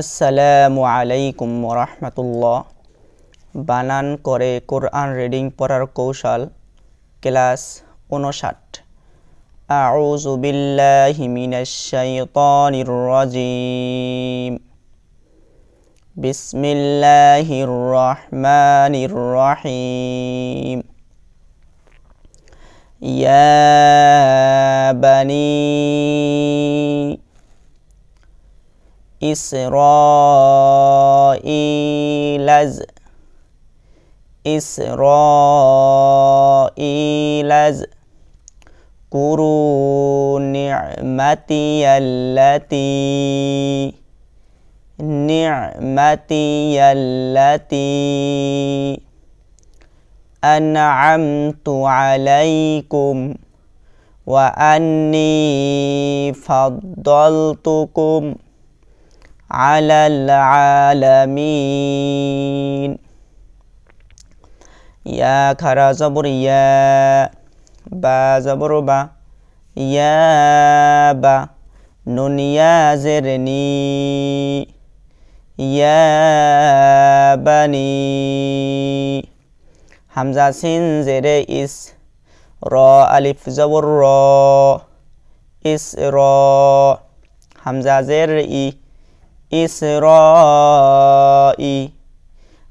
আসসালামু আলাইকুম ওরহমতুল্লাহ। বানান করে কোরআন রিডিং পড়ার কৌশল ক্লাস 59। আউযু বিল্লাহি মিনাশ শাইতানির রাজিম। বিসমিল্লাহির রহমানির রহিম। ইয়া বানি إسرائيل اذكروا نعمتي التي أنعمت عليكم وأني فضلتكم على العالمين। ইয়া খারা জবর ইয়া, বা জবর বা, ইয়া বা, নুন ইয়া জের নি, ইয়া বানি। হামজা সিন জেরে ইস, র আলিফ জবর র, ইস র। হামজা জের ই, ইসরাই।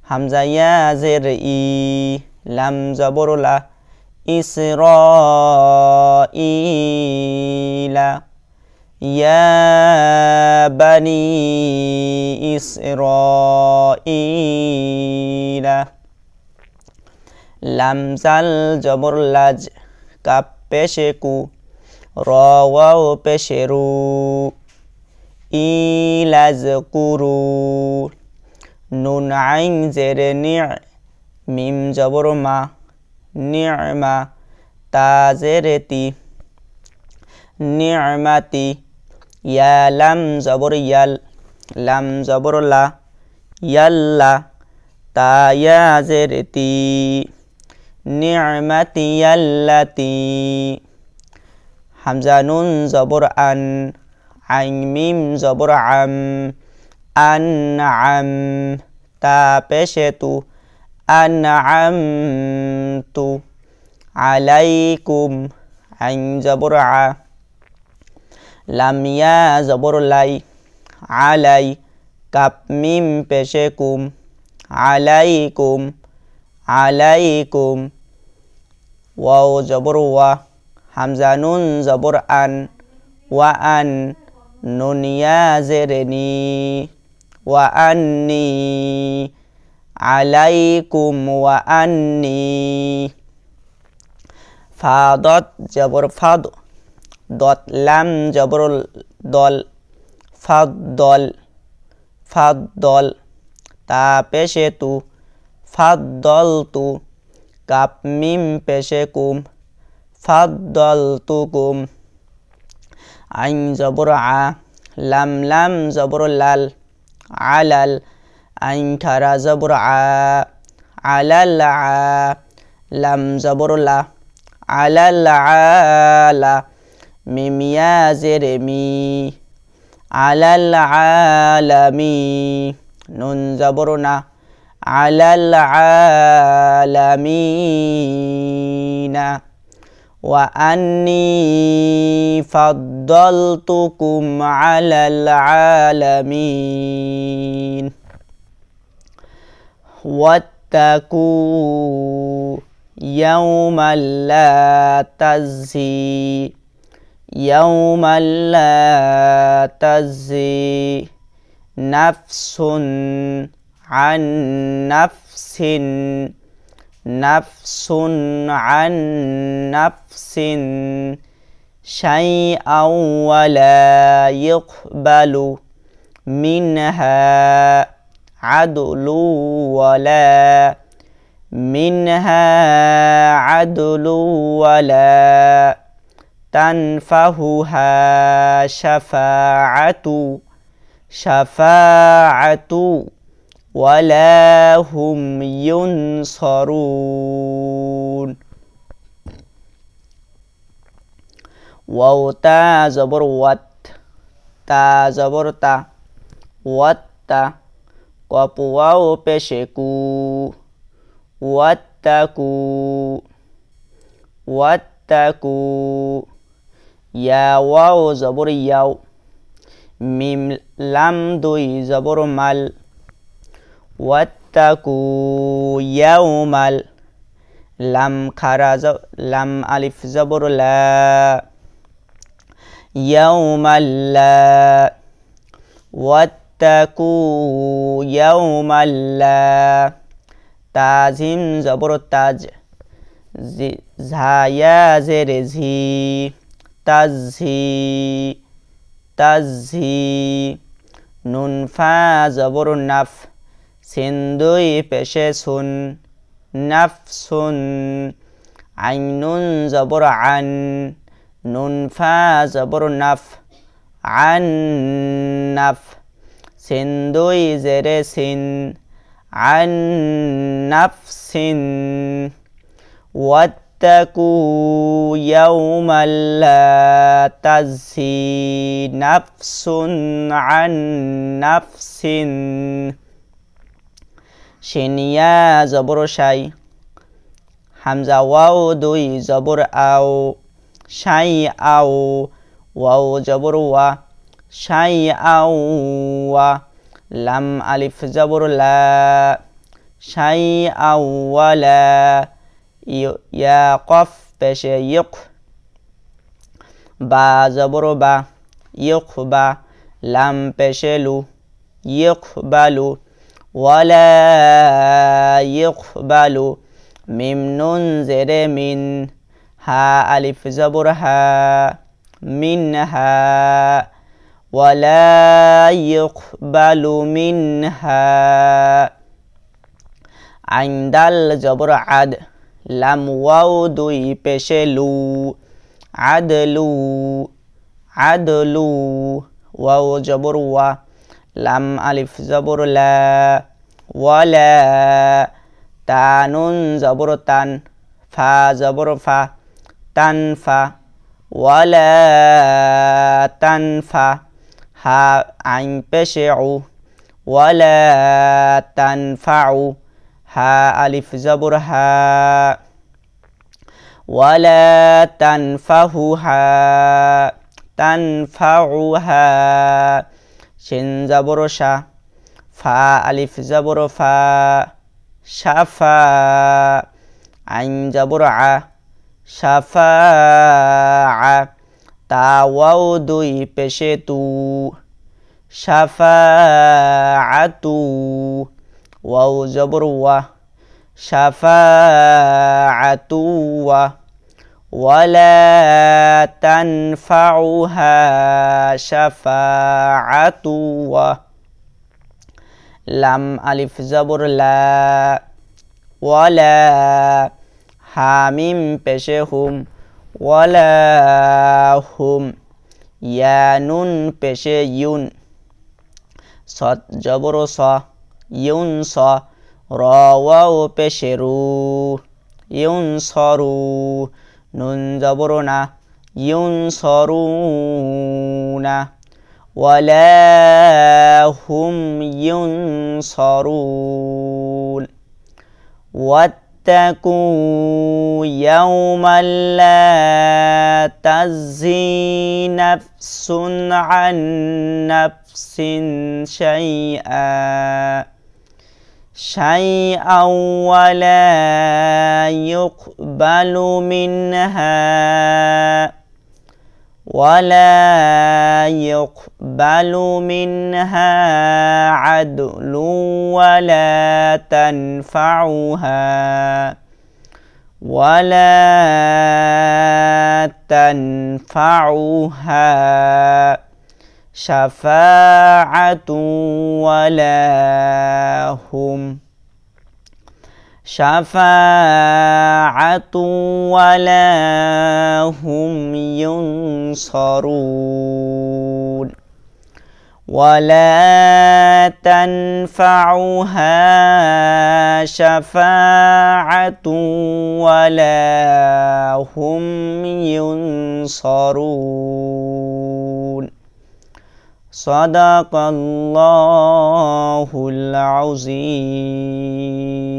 হামজা ইয়া জের ই, লাম জবর লা, ইসরাইলা। ইয়া বানি ইসরাইলা। লাম জাল জবর লাজ, কাপ পেশে কু, র ওয়াও পেশে রু, ইলাজকুরু। নুন আইন জেরে নি, মিম জবর মা, নি'মা। তা জেরে তি, নি'মাতি। ইয়া লাম জবর ইয়াল, লাম জবর লা, ইয়াল্লা। তা ইয়া জেরে তি, নি'মাতি ইয়াল্লাতি। হামজা নুন জবর আন, আইন মিম জবর আম, আনআম। তা পেশে তু, আনআমতু আলাইকুম। আইন জবর আ, লাম ইয়া জবর লাই, আলাই। কাপ মিম পেশে কুম, আলাইকুম, আলাইকুম। ওয়াও জবর ওয়া, হামজা নুন জবর আন, ওয়া আন। নুন ইয়া জেরে নি, ওয়া আন্নি, আলাইকুম ওয়া আন্নি। ফা দত জবর ফাদ, দত লাম জবর দল, ফাদ্দল, ফাদ্দল। তা পেশে তু, ফাদ্দলতু। কাপ মিম পেশে কুম, ফাদ্দলতুকুম। আইন জবর আ, লাম লাম জবর লাল, আলাল। আইন ঠারা জবর আ, আলাল আ। লাম জবর লা, আলাল আলা। মিম ইয়া জেরে মি, আলাল আলামি। নুন জবর না, আলাল আলামিনা। ওয়া আন্নি ফাদ্দালতুকুম আলাল আলামিন। ওয়াত্তাকু ইয়াওমান লা তাজজি, ইয়াওমান লা তাজজি নাফসুন আন নাফসিন, নাফসুন আন নাফসিন শাইআন ওয়া লা ইকবালু মিনহা আদলু ওয়ালা, মিনহা আদলু ওয়ালা তানফাহুহা শাফাআতু, শাফাআতু ওয়ালা হুম ইউনসারুন। ওয়াও তা জবর ওয়াত, তা জবর তা, ওয়াত তা কপ ওয়াও পেশে কু ওয়াত্তাকু ওয়াত্তাকু ইয়া ওয়াও জবর ইয়াও মিম লাম দুই জবর মাল ওয়াত্তাকু ইয়াউমাল লাম খারা লাম আলিফ জবর লা ইয়াউমাল্লা ওয়াত্তাকু ইয়াউমাল্লা তাজিম জবর তাজ ঝায়া জেরে ঝি তাজি তাজি নুন ফা জবর নাফ সিন্দুই পেশে সুন নাফসুন আইনুন জবর আন নুন ফা জবর নাফ আন নাফ সিন্দুই জেরে সিন আন নাফসিন ওয়াত্তাকু ইয়াউমাল লা তাজজি নাফসুন আন নাফসিন শিনিয়া জবর শাই হামজা ওয়াও দুই জবর আও শাই আও ওয়াও জবর ওয়া শাই আও ওয়া লাম আলিফ জবর লা শাই আও ওয়ালা ইয়া কফ পেশে ইক বা জবর বা ইক বা লাম পেশে লু ইক বালু ওয়ালা ইকবালু মিম নুন জেরে মিন হা আলিফ জবর হা মিনহা ওয়ালা ইকবালু মিনহা আইন দাল জবর আদ লাম ওয়াও দুই পেশে লু আদলু আদলু ওয়াও জবর ওয়া লাম আলিফ জবর লা ওয়ালা তানুন জবর তান ফা জবর ফা তানফা ওয়ালা তানফা হা আইন পেশে উ ওয়ালা তানফাউ হা আলিফ জবর হা ওয়ালা তানফাহুহা তানফাউহা শিন জবর শা ফা আলিফ জবর ফা শাফা আইন জবর আ শাফা আ তা ওয়াও দুই পেশে তু শাফা আতু ওয়াও জবর ওয়া শাফা আতু ওয়া ওয়ালা তানফাউহা শাফাআতু ওয়া লাম আলিফ জবর লা ওয়ালা হামিম পেশে হুম ওয়ালা হুম ইয়া নুন পেশে ইউন সদ জবর স ইউন স র ওয়াও পেশে রু ইউন সরু নুন জবর না ইউন সরুনা ওয়ালা হুম ইউন সরুন ওয়াত্তাকু ইয়াওমান লা তাজজি নাফসুন আন নাফসিন শাইআ ওয়ালা ইউকবালু মিনহা আদলু ওয়ালা তানফাউহা শাফাআতু ওয়ালা হুম ইউনসারুন ওয়ালা তানফাউহা শাফাআতু ওয়ালা হুম ইউনসারুন সাদাকাল্লাহ العظيم